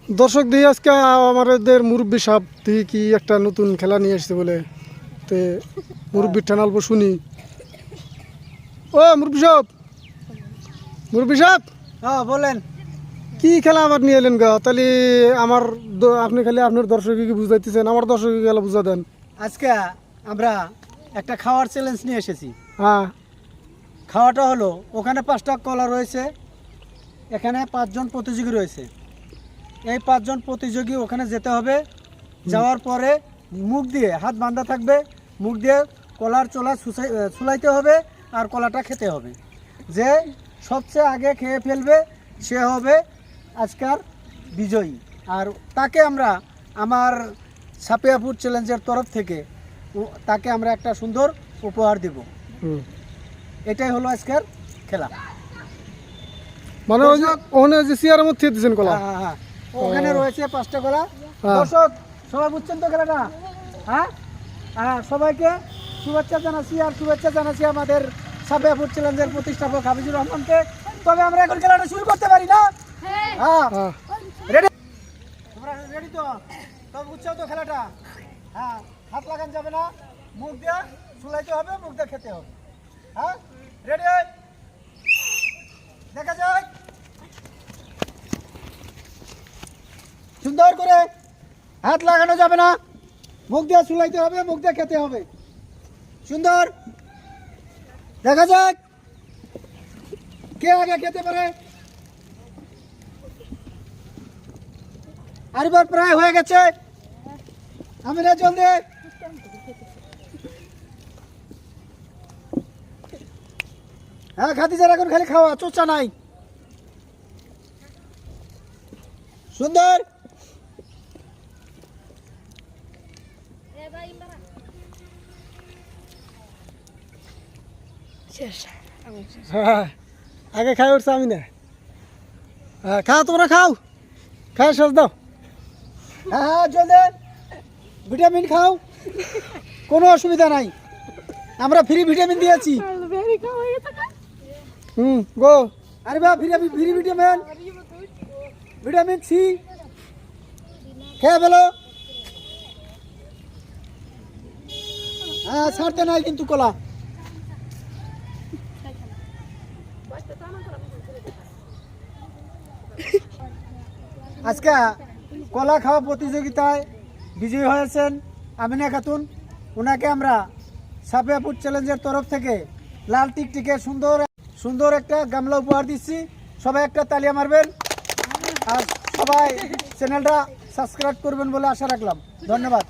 দর্শক দিয়ে আজকে আমাদের মুরব্বী সাহেব দিয়ে কি একটা নতুন খেলা নিয়ে আসছে বলে, তে মুরব্বীর টানালবো শুনি। ও মুরব্বী সাহেব হ্যাঁ বলেন, কি খেলা আবার নিয়ে এলেন গা? তাহলে আমার আপনি খালি আপনার দর্শককে বুঝাইতেছেন, আমার দর্শককে গেলে বুঝা দেন। আজকে আমরা একটা খাওয়ার চ্যালেঞ্জ নিয়ে এসেছি। হ্যাঁ, খাওয়াটা হলো, ওখানে 5টা কলা রয়েছে, এখানে 5 জন প্রতিযোগী রয়েছে। এই 5 জন প্রতিযোগী ওখানে যেতে হবে। যাওয়ার পরে মুখ দিয়ে হাত বাঁধা থাকবে, মুখ দিয়ে কলার চোলা ছুলাইতে হবে আর কলাটা খেতে হবে। যে সবচেয়ে আগে খেয়ে ফেলবে সে হবে আজকার বিজয়ী। আর তাকে আমরা আমার সাপিয়াপুর চ্যালেঞ্জের তরফ থেকে তাকে আমরা একটা সুন্দর উপহার দেব। এটাই হলো আজকের খেলা। মানে ওখানে যে চেয়ারের মধ্যে দিয়েছেন কলা। হ্যাঁ হ্যাঁ, ওখানে রয়েছে 5টা কলা। দর্শক সবাই বুঝছেন তো খেলাটা? হ্যাঁ হ্যাঁ, সবাইকে শুভেচ্ছা জানাচ্ছি আর শুভেচ্ছা জানাচ্ছি আমাদের সাপিয়াপুর চ্যালেঞ্জের প্রতিষ্ঠাপক হাফিজুর রহমানকে। তবে আমরা এখন খেলাটা শুরু করতে পারি না? হ্যাঁ রেডি? তোমরা রেডি তো? তবে বুঝছো তো খেলাটা? হ্যাঁ, হাত লাগান যাবে না, মুখ দিয়ে ছুলাইতে হবে, মুখ দিয়ে খেতে হবে। হ্যাঁ রেডি? দেখা যাক, সুন্দর করে হাত লাগানো যাবে না, মুখ দিয়ে ছুলাইতে হবে, মুখ দিয়ে খেতে হবে। সুন্দর, দেখা যাক কে আগে খেতে পারে। আরেকবার প্রায় হয়ে গেছে, আমি না জলদি। হ্যাঁ খাদিজার এখন খালি খাওয়া, চোচা নাই। সুন্দর, হ্যাঁ আগে খাই উঠছে আমি না। হ্যাঁ খাও, তোমরা খাও, খাও শেষ দাও। হ্যাঁ হ্যাঁ জলদি, ভিটামিন খাও, কোনো অসুবিধা নাই, আমরা ফ্রি ভিটামিন দিয়েছি। গো। আরে বা ফ্রি ভিটামিন, ভিটামিন সি খেয়ে ফেলো। হ্যাঁ ছাড়তে নাই কিন্তু কলা। আজকে কলা খাওয়া প্রতিযোগিতায় বিজয়ী হয়েছেন আমিনা খাতুন। ওনাকে আমরা সাপিয়াপুর চ্যালেঞ্জের তরফ থেকে লাল টিকটিকে সুন্দর একটা গামলা উপহার দিচ্ছি। সবাই একটা তালিয়া মারবেন আর সবাই চ্যানেলটা সাবস্ক্রাইব করবেন বলে আশা রাখলাম। ধন্যবাদ।